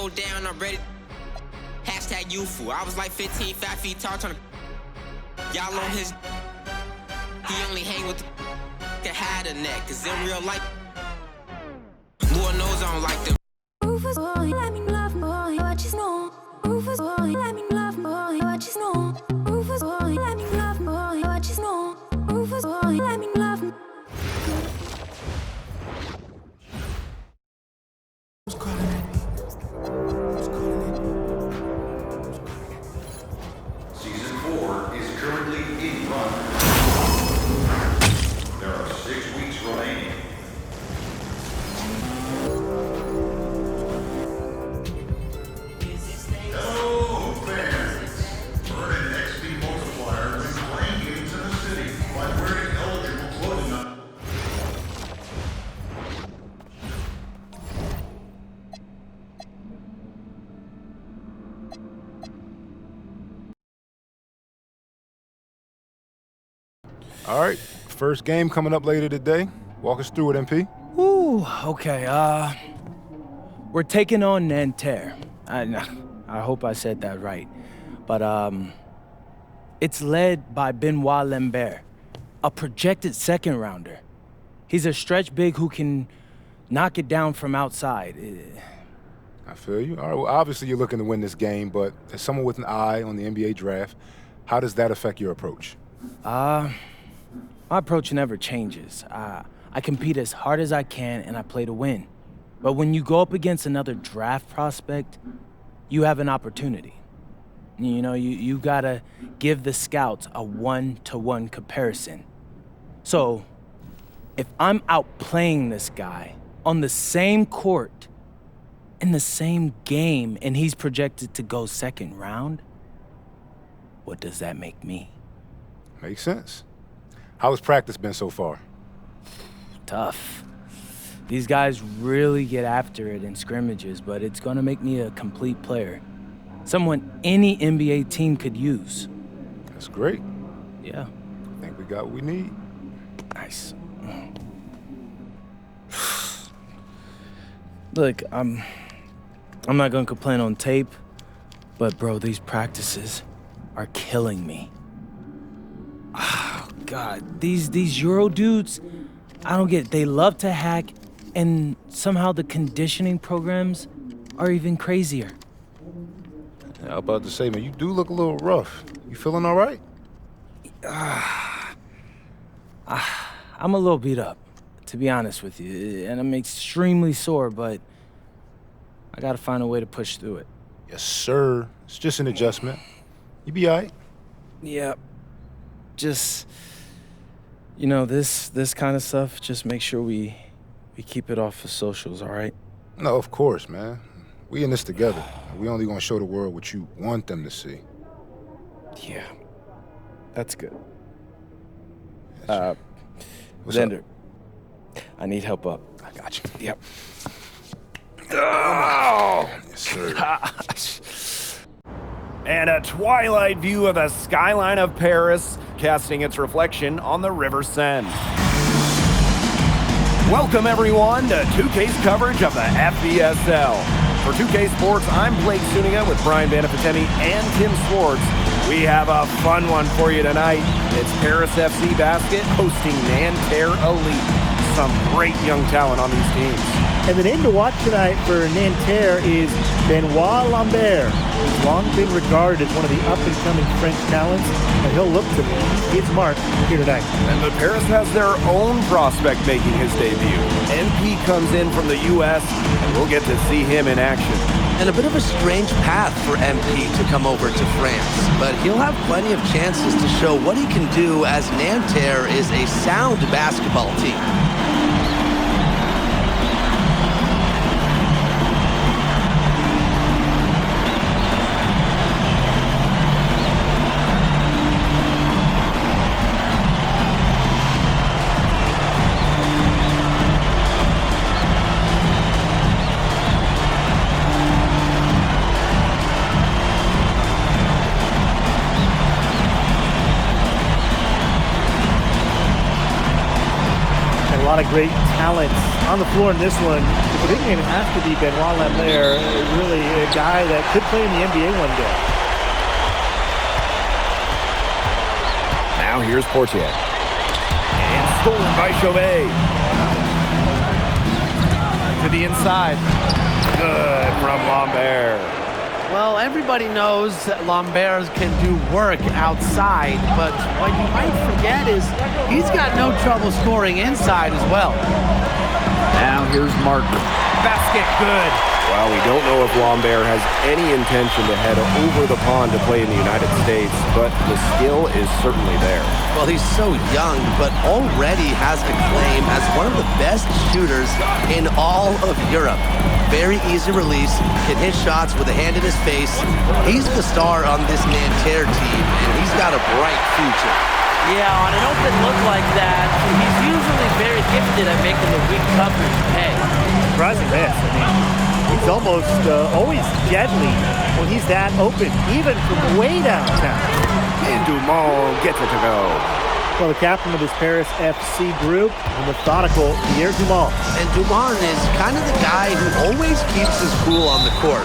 go down, I'm ready. Hashtag youthful. I was like 15, 5 feet tall, trying to. Y'all on his. He only hang with the that had a neck, cause in real life. Lord knows I don't like them. Rufus boy, let me love boy, what you know? Rufus boy, let me love boy, what you know? Rufus boy, let me love boy, what you know? Rufus boy, let me love. Season 4 is currently in run. There are 6 weeks remaining. Hello, fans! Earn an XP multiplier when playing games in the city by wearing eligible clothing on. All right, first game coming up later today. Walk us through it, MP. Ooh, okay, we're taking on Nanterre. I hope I said that right. But, it's led by Benoit Lambert, a projected second rounder. He's a stretch big who can knock it down from outside. I feel you. All right, well, obviously you're looking to win this game, but as someone with an eye on the NBA draft, how does that affect your approach? My approach never changes. I compete as hard as I can and I play to win. But when you go up against another draft prospect, you have an opportunity. You know, you gotta give the scouts a one-to-one comparison. So, if I'm outplaying this guy on the same court, in the same game, and he's projected to go second round, what does that make me? Makes sense. How has practice been so far? Tough. These guys really get after it in scrimmages, but it's gonna make me a complete player. Someone any NBA team could use. That's great. Yeah. I think we got what we need. Nice. Look, I'm not gonna complain on tape, but bro, these practices are killing me. Oh, God, these Euro dudes, I don't get it. They love to hack, and somehow the conditioning programs are even crazier. Yeah, I was about to say, man, you do look a little rough. You feeling all right? I'm a little beat up, to be honest with you, and I'm extremely sore, but I gotta find a way to push through it. Yes, sir. It's just an adjustment. You be all right. Yeah, just, you know, this kind of stuff, just make sure we keep it off of socials, all right? No, of course, man. We in this together. We only gonna show the world what you want them to see. Yeah, that's good. What's Xander, up? I need help up. I got you. Yep. Oh! Yes, sir. Gosh. And a twilight view of the skyline of Paris, casting its reflection on the River Seine. Welcome everyone to 2K's coverage of the FBSL. For 2K Sports, I'm Blake Zuniga with Brian Vanafitemi and Tim Swartz. We have a fun one for you tonight. It's Paris FC Basket hosting Nanterre Elite. Some great young talent on these teams. And the name to watch tonight for Nanterre is Benoit Lambert, who's long been regarded as one of the up-and-coming French talents, and he'll look to hit his mark here tonight. And the Paris has their own prospect making his debut. NP comes in from the U.S., and we'll get to see him in action. And a bit of a strange path for MP to come over to France, but he'll have plenty of chances to show what he can do, as Nanterre is a sound basketball team. lot of great talent on the floor in this one. The big name has to be Benoit Lambert, really a guy that could play in the NBA one day. Now here's Portier. And stolen by Chauvet. To the inside. Good from Lambert. Well, everybody knows that Lambert can do work outside, but what you might forget is he's got no trouble scoring inside as well. Now here's Martin. Basket good. Well, we don't know if Lambert has any intention to head over the pond to play in the United States, but the skill is certainly there. Well, he's so young, but already has a claim as one of the best shooters in all of Europe. Very easy release, can hit shots with a hand in his face. He's the star on this Nanterre team, and he's got a bright future. Yeah, on an open look like that, he's usually very gifted at making the weak coverage pay. Surprising this. I mean, he's almost always deadly when he's that open, even from way downtown. And Dumont gets it to go. Well, the captain of this Paris FC group, the methodical Pierre Dumont. And Dumont is kind of the guy who always keeps his cool on the court.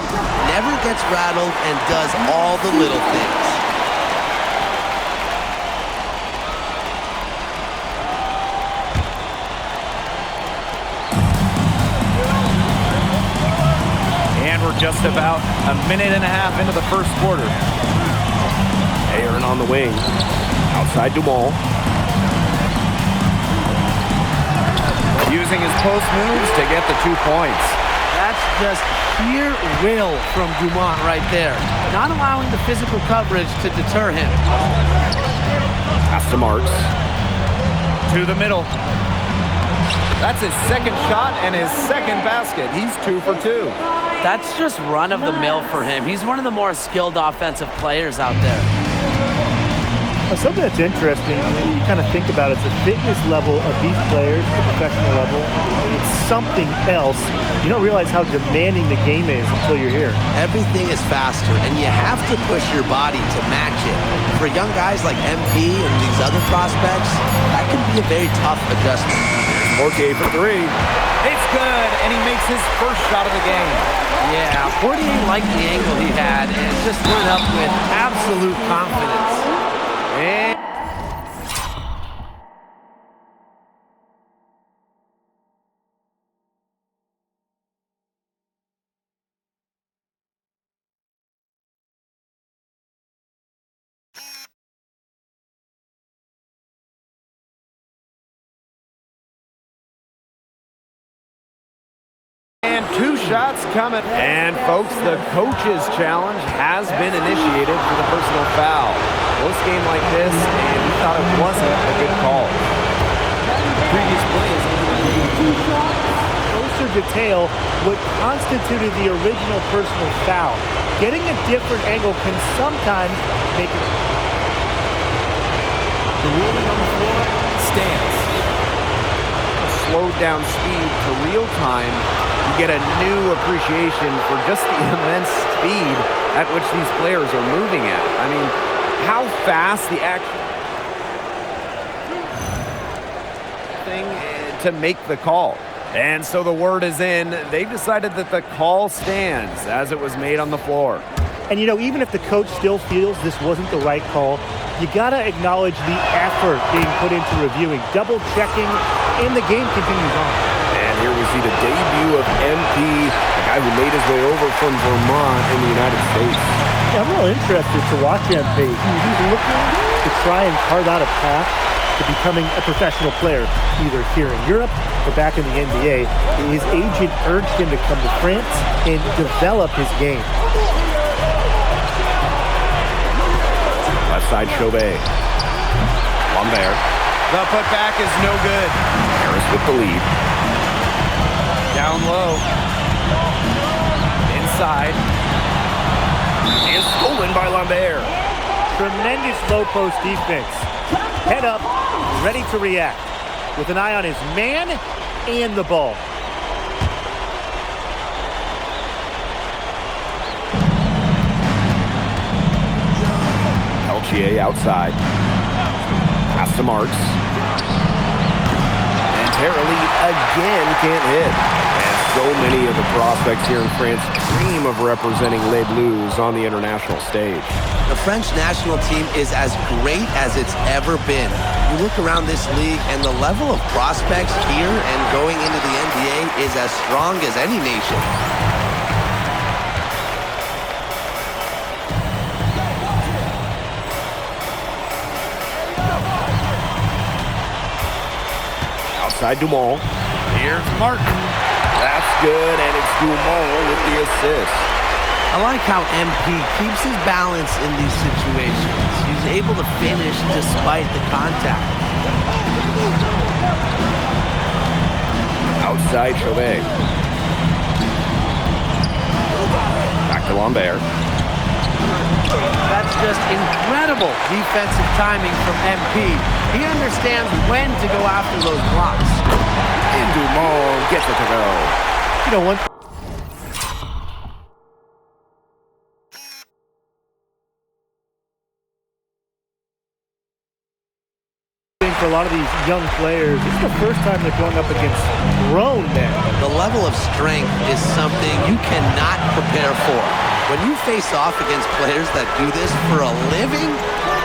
Never gets rattled and does all the little things. And we're just about a minute and a half into the first quarter. Aaron on the wing. Outside Dumont. Using his post moves to get the 2 points. That's just sheer will from Dumont right there. Not allowing the physical coverage to deter him. Pass to Marks. To the middle. That's his second shot and his second basket. He's 2 for 2. That's just run of the mill for him. He's one of the more skilled offensive players out there. Something that's interesting, when you kind of think about it, is the fitness level of these players at the professional level. It's something else. You don't realize how demanding the game is until you're here. Everything is faster, and you have to push your body to match it. For young guys like MP and these other prospects, that can be a very tough adjustment. Portier for 3. It's good, and he makes his first shot of the game. Yeah, Portier liked the angle he had and just went up with absolute confidence. And And 2 shots coming. And folks, the coach's challenge has been initiated for the personal foul. Close game like this, and he thought it wasn't a good call. Previous plays, closer detail what constituted the original personal foul. Getting a different angle can sometimes make it. The ruling on the floor stands. Slowed down speed to real time. You get a new appreciation for just the immense speed at which these players are moving at. I mean, how fast the action thing to make the call. And so the word is in. They've decided that the call stands as it was made on the floor. And, you know, even if the coach still feels this wasn't the right call, you got to acknowledge the effort being put into reviewing, double-checking, and the game continues on. And here we see the debut of MP, a guy who made his way over from Vermont in the United States. Yeah, I'm real interested to watch MP. He's looking to try and carve out a path to becoming a professional player, either here in Europe or back in the NBA. His agent urged him to come to France and develop his game. Left side, Chauvet. Lambert. The putback is no good. Harris with the lead. Down low. Inside. And stolen by Lambert. Tremendous low post defense. Head up, ready to react, with an eye on his man and the ball. Peltier outside. Pass to Marks. And momentarily again can't hit. And so many of the prospects here in France dream of representing Les Bleus on the international stage. The French national team is as great as it's ever been. You look around this league and the level of prospects here and going into the NBA is as strong as any nation. Outside Dumont. Here's Martin. That's good, and it's Dumont with the assist. I like how MP keeps his balance in these situations. He's able to finish despite the contact. Outside Chauvet. Back to Lambert. That's just incredible defensive timing from MP. He understands when to go after those blocks. And Dumont gets it to go. You know, one thing for a lot of these young players, it's the first time they're going up against grown men. The level of strength is something you cannot prepare for. When you face off against players that do this for a living,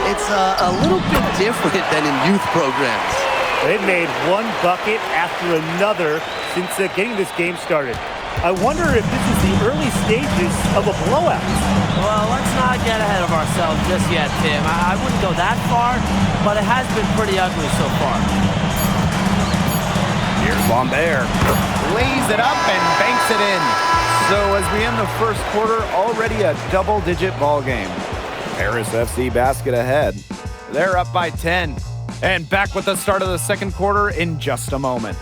it's a little bit different than in youth programs. They've made one bucket after another since getting this game started. I wonder if this is the early stages of a blowout. Well, let's not get ahead of ourselves just yet, Tim. I wouldn't go that far, but it has been pretty ugly so far. Here's Lambert. Lays it up and banks it in. So as we end the first quarter, already a double-digit ball game. Paris FC basket ahead. They're up by 10. And back with the start of the second quarter in just a moment.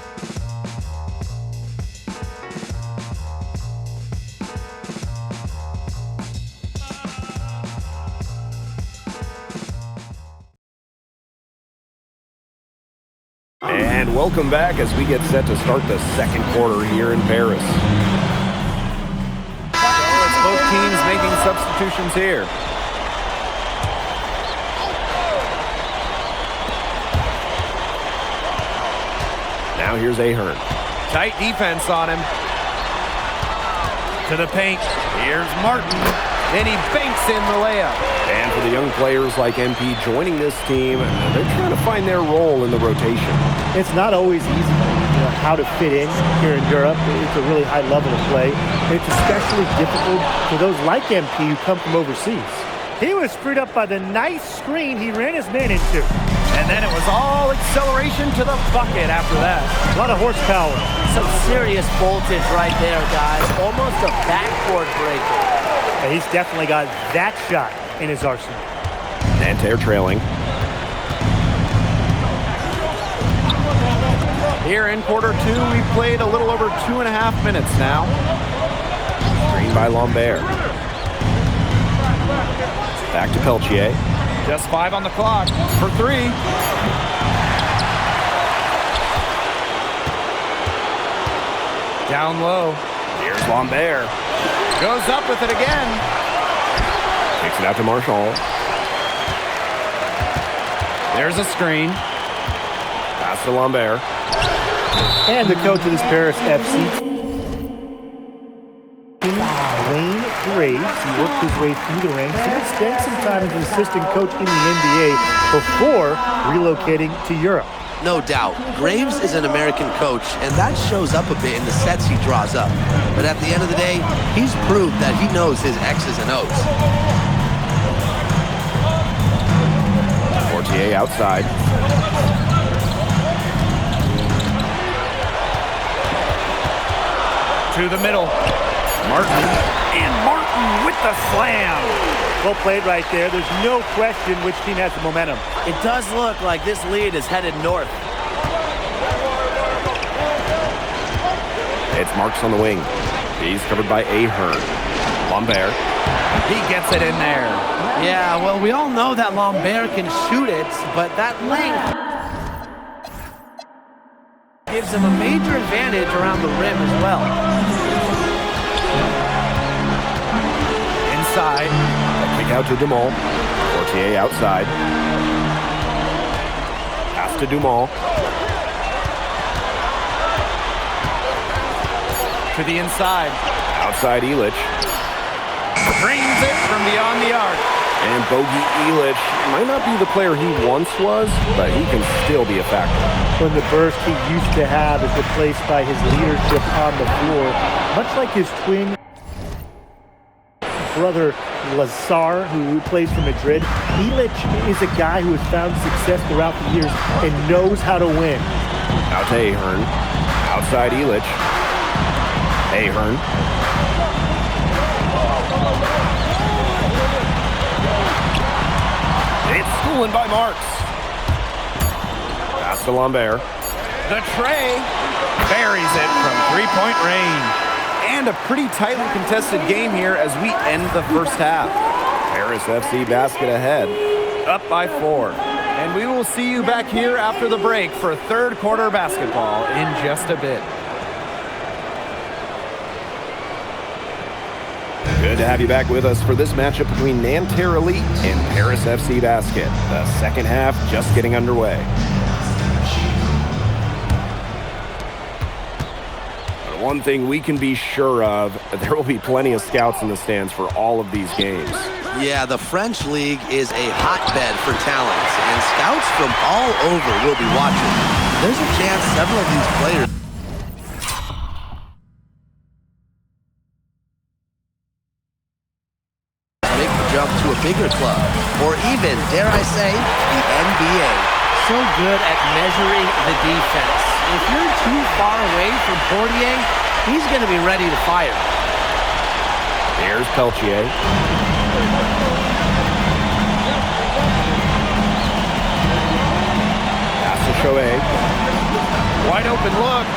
And welcome back as we get set to start the second quarter here in Paris. Both teams making substitutions here. Now here's Ahern. Tight defense on him. To the paint. Here's Martin. And he banks in the layup. And for the young players like MP joining this team, they're trying to find their role in the rotation. It's not always easy, how to fit in here in Europe. It's a really high level of play. It's especially difficult for those like MP who come from overseas. He was screwed up by the nice screen he ran his man into. And then it was all acceleration to the bucket after that. A lot of horsepower. Some serious voltage right there, guys. Almost a backboard breaker. And he's definitely got that shot in his arsenal. Nanterre trailing. Here in quarter two, we played a little over 2.5 minutes now. Screen by Lambert. Back to Peltier. Just 5 on the clock for 3. Down low. Here's Lambert. Goes up with it again. Kicks it out to Marshall. There's a screen. Pass to Lambert. And the coach of this Paris FC, Wayne Graves. He worked his way through the ranks and spent some time as an assistant coach in the NBA before relocating to Europe. No doubt, Graves is an American coach, and that shows up a bit in the sets he draws up. But at the end of the day, he's proved that he knows his X's and O's. Fortier outside. To the middle. Martin. And Martin with the slam. Well played right there. There's no question which team has the momentum. It does look like this lead is headed north. It's Marks on the wing. He's covered by Ahern. Lambert. He gets it in there. Yeah, well, we all know that Lambert can shoot it, but that length gives him a major advantage around the rim as well. Inside. Kick out to Dumont. Fortier outside. Pass to Dumont. to the inside. Outside Elich. Drains it from beyond the arc. And Bogey Elich might not be the player he once was, but he can still be a factor. When the burst he used to have is replaced by his leadership on the floor, much like his twin brother Lazar, who plays for Madrid, Elich is a guy who has found success throughout the years and knows how to win. Out to Ahern. Outside Elich. Ahern. It's stolen by Marks. Pass to Lambert. The tray buries it from three-point range. And a pretty tightly contested game here as we end the first half. Paris FC basket ahead. Up by 4. And we will see you back here after the break for third quarter basketball in just a bit. Good to have you back with us for this matchup between Nanterre Elite and Paris FC Basket. The second half just getting underway. But one thing we can be sure of, there will be plenty of scouts in the stands for all of these games. Yeah, the French League is a hotbed for talents, and scouts from all over will be watching. There's a chance several of these players make the jump to a bigger club, or even, dare I say, the NBA. So good at measuring the defense. If you're too far away from Portier, he's going to be ready to fire. Here's Peltier. Pass to Chauvet. Wide open look.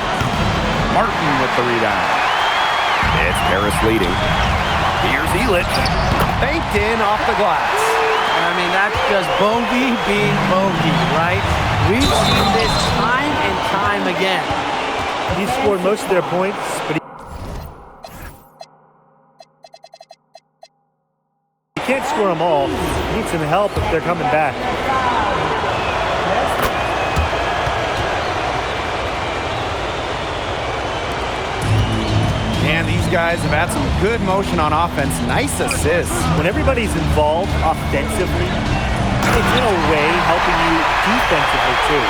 Martin with the rebound. It's Paris leading. Here's Elich. Banked in off the glass. I mean, that's just bogey being bogey, right? We've seen this time and time again. He scored most of their points, but he can't score them all. He needs some help if they're coming back. And these guys have had some good motion on offense. Nice assists. When everybody's involved offensively, it's in a way helping you defensively too.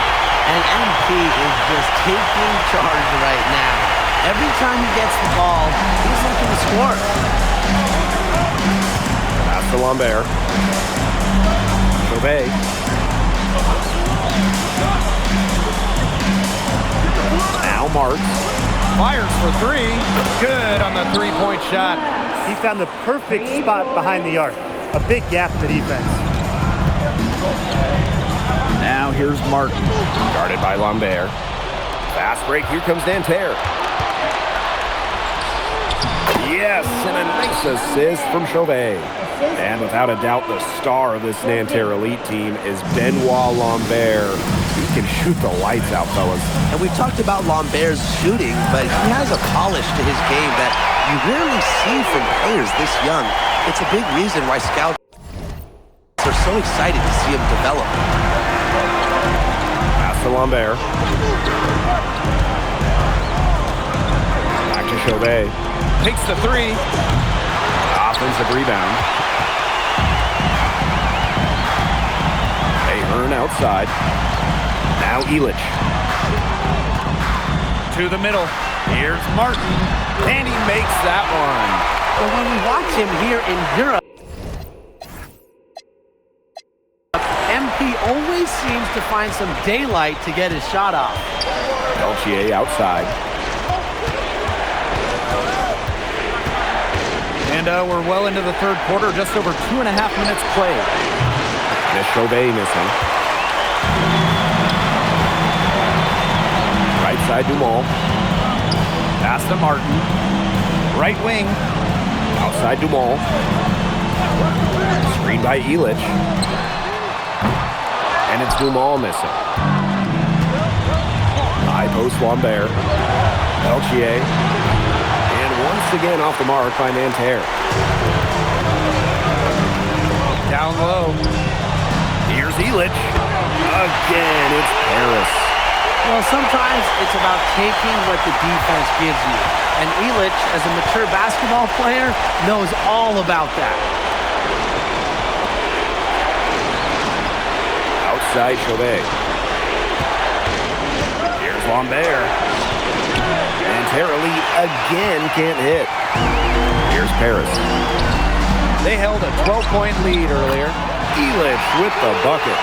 And MP is just taking charge right now. Every time he gets the ball, he's looking to score. Pass to Lambert. Chauvet. Now Marks. Fires for 3. Good on the three-point shot. He found the perfect spot behind the arc. A big gap in the defense. Now here's Martin. Guarded by Lambert. Fast break. Here comes Nanterre. Yes, and a nice assist from Chauvet. And without a doubt, the star of this Nanterre Elite team is Benoit Lambert. He can shoot the lights out, fellas. And we've talked about Lambert's shooting, but he has a polish to his game that you rarely see from players this young. It's a big reason why scouts are so excited to see him develop. Pass to Lambert. Back to Chauvet. Takes the 3. Offensive rebound. Ahern outside. Now Elich. To the middle. Here's Martin. And he makes that one. But when we watch him here in Europe, MP always seems to find some daylight to get his shot off. Peltier outside. And we're well into the third quarter, just over 2.5 minutes played. Miss Chauvet missing. Right side Dumont. Pass to Martin. Right wing. Outside Dumont. Screen by Elich. And it's Dumont missing. High post Lambert. Peltier. And once again off the mark by Nanterre. Down low. Here's Elich. Again, it's Paris. Well, sometimes it's about taking what the defense gives you. And Illich, as a mature basketball player, knows all about that. Outside Chauvet. Here's Lambert. And Terra Lee again can't hit. Here's Paris. They held a 12-point lead earlier. Illich with the bucket.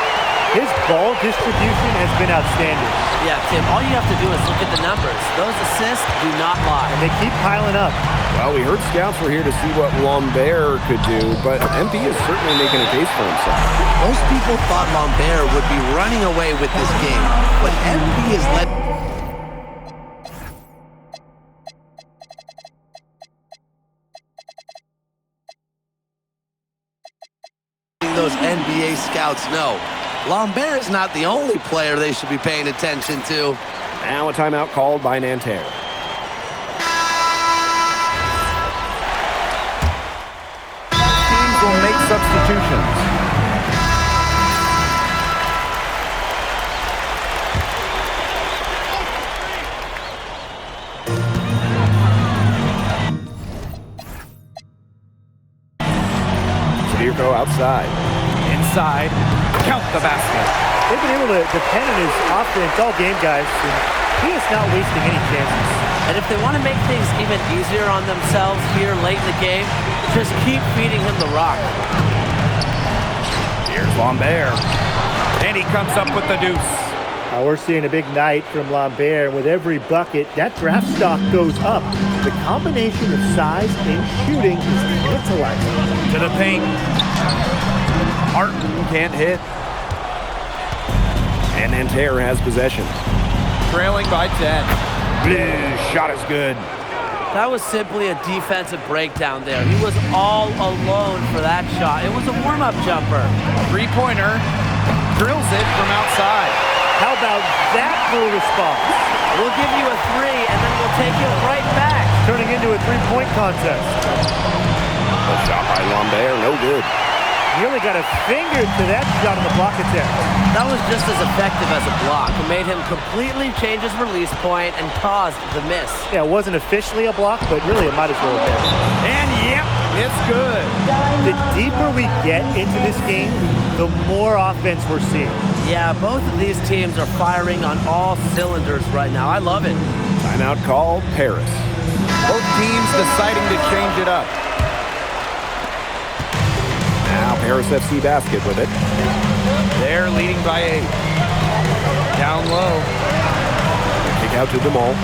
His ball distribution has been outstanding. Yeah, Tim, all you have to do is look at the numbers. Those assists do not lie. And they keep piling up. Well, we heard scouts were here to see what Lambert could do, but MP is certainly making a case for himself. Most people thought Lambert would be running away with this game, but MP has led those NBA scouts know. Lambert is not the only player they should be paying attention to. Now a timeout called by Nanterre. Teams will make substitutions. Go outside. Inside. Count the basket. They've been able to depend on his offense all game, guys. And he is not wasting any chances. And if they want to make things even easier on themselves here late in the game, just keep feeding him the rock. Here's Lambert. And he comes up with the deuce. We're seeing a big night from Lambert. With every bucket, that draft stock goes up. The combination of size and shooting is tantalizing. To the paint. Martin can't hit. And Nanterre has possession. Trailing by 10. Bleh, shot is good. That was simply a defensive breakdown there. He was all alone for that shot. It was a warm-up jumper. Three-pointer. Drills it from outside. How about that for a response? We'll give you a three, and then we'll take it right back. Turning into a three-point contest. A shot by Lambert, no good. He only got a finger to that shot on the block attempt. That was just as effective as a block. It made him completely change his release point and caused the miss. Yeah, it wasn't officially a block, but really it might as well have been. And yep, it's good. The deeper we get into this game, the more offense we're seeing. Yeah, both of these teams are firing on all cylinders right now. I love it. Timeout called Paris. Both teams deciding to change it up. Now Paris FC basket with it. They're leading by 8. Down low. Kick out to Demol.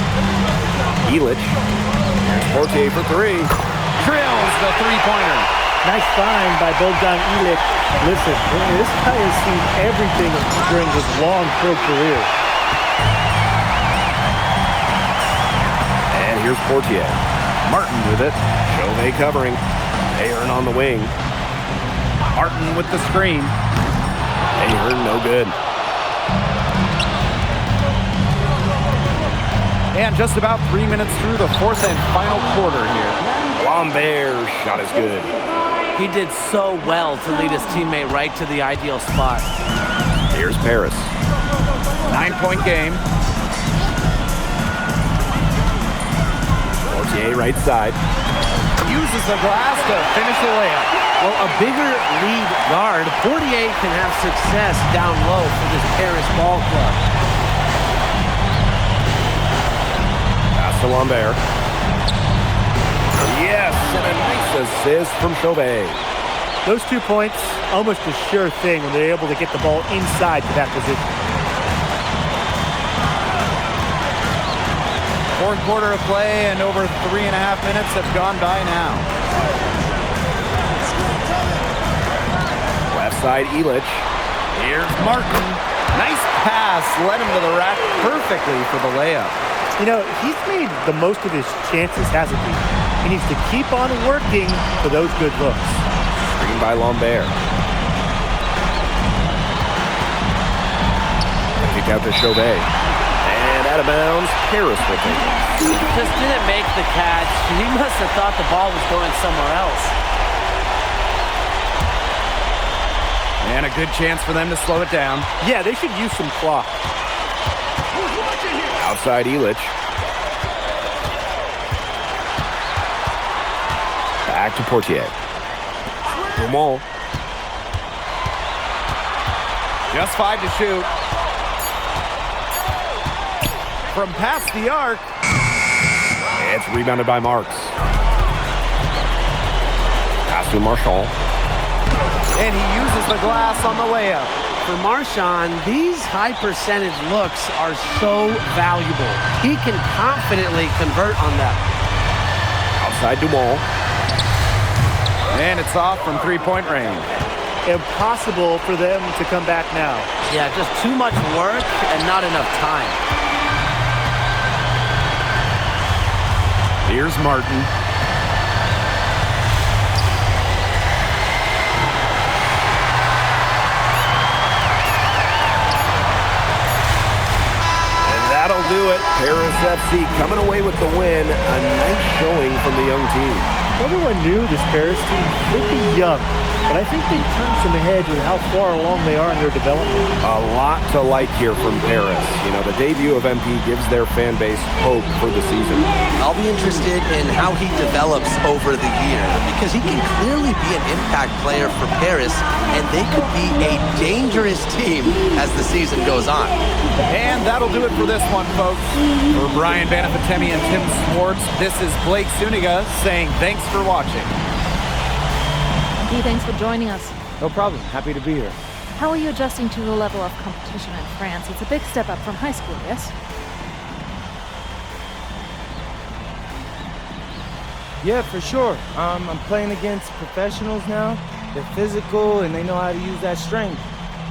Illich. Here's Portier for 3. Drills the three-pointer. Nice find by Bogdan Illich. Listen, this guy has seen everything during his long pro career. And here's Portier. Martin with it. Chauvet covering. Ahern on the wing. Martin with the screen. Ahern no good. And just about 3 minutes through the fourth and final quarter here. Lambert shot is good. He did so well to lead his teammate right to the ideal spot. Here's Paris. 9-point game. Portier right side. Uses the glass to finish the layup. Well, a bigger lead guard, Portier can have success down low for this Paris ball club. Pass to Lambert. Yes, and a nice assist from Chauvet. Those 2 points, almost a sure thing when they're able to get the ball inside to that position. Fourth quarter of play, and over 3.5 minutes have gone by now. Left side, Illich. Here's Martin. Nice pass, led him to the rack perfectly for the layup. You know, he's made the most of his chances, hasn't he? He needs to keep on working for those good looks. Screen by Lambert. Kick out to Chauvet. And out of bounds, Paris will take it. Just didn't make the catch. He must have thought the ball was going somewhere else. And a good chance for them to slow it down. Yeah, they should use some clock. Outside Illich. Back to Portier. Dumont. Just 5 to shoot. From past the arc. It's rebounded by Marks. Pass to Marchand. And he uses the glass on the layup. For Marchand, these high percentage looks are so valuable. He can confidently convert on them. Outside Dumont. And it's off from three-point range. Impossible for them to come back now. Yeah, just too much work and not enough time. Here's Martin. That'll do it. Paris FC coming away with the win. A nice showing from the young team. Everyone knew this Paris team could be young, but I think they turned some heads with how far along they are in their development. A lot to like here from Paris. You know, the debut of MP gives their fan base hope for the season. I'll be interested in how he develops over the year because he can clearly be an impact player for Paris, and they could be a dangerous team as the season goes on. And that'll do it for this one, folks. For Brian Banafitemi and Tim Swartz, this is Blake Suniga saying thanks for watching. Hey, thanks for joining us. No problem. Happy to be here. How are you adjusting to the level of competition in France? It's a big step up from high school, yes? Yeah, for sure. I'm playing against professionals now. They're physical and they know how to use that strength.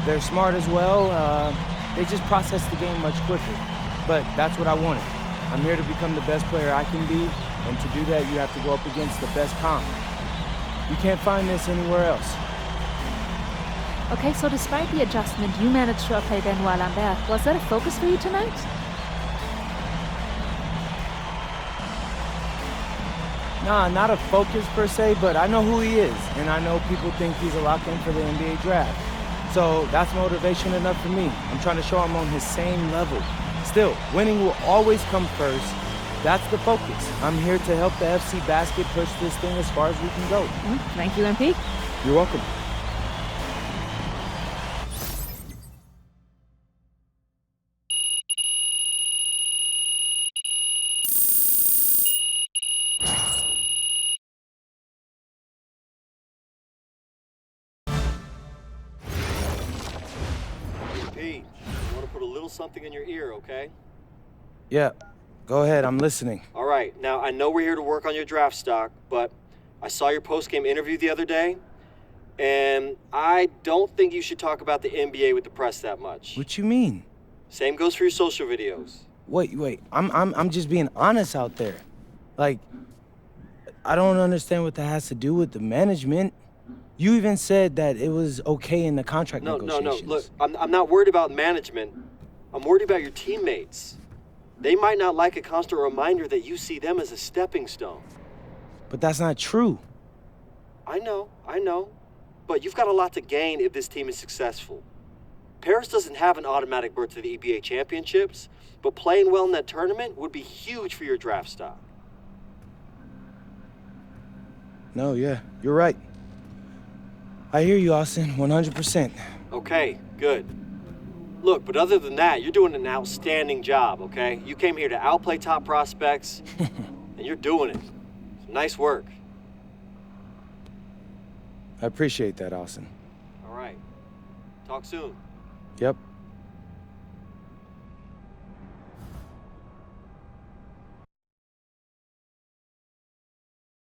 They're smart as well. They just process the game much quicker. But that's what I wanted. I'm here to become the best player I can be, and to do that, you have to go up against the best comp. You can't find this anywhere else. Okay, so despite the adjustment, you managed to outplay Benoit Lambert. Was that a focus for you tonight? Nah, not a focus per se, but I know who he is, and I know people think he's a lock-in for the NBA draft. So that's motivation enough for me. I'm trying to show I'm on his same level. Still, winning will always come first. That's the focus. I'm here to help the FC Basket push this thing as far as we can go. Thank you, MP. You're welcome. Pete, I want to put a little something in your ear, okay? Yeah, go ahead. I'm listening. All right. Now, I know we're here to work on your draft stock, but I saw your post-game interview the other day, and I don't think you should talk about the NBA with the press that much. What you mean? Same goes for your social videos. Wait. I'm just being honest out there. Like, I don't understand what that has to do with the management. You even said that it was okay in the contract negotiations. No. Look, I'm not worried about management. I'm worried about your teammates. They might not like a constant reminder that you see them as a stepping stone. But that's not true. I know. But you've got a lot to gain if this team is successful. Paris doesn't have an automatic berth to the EBA championships, but playing well in that tournament would be huge for your draft stock. No, yeah, you're right. I hear you, Austin, 100%. Okay, good. Look, but other than that, you're doing an outstanding job, okay? You came here to outplay top prospects, and you're doing it. Nice work. I appreciate that, Austin. All right. Talk soon. Yep.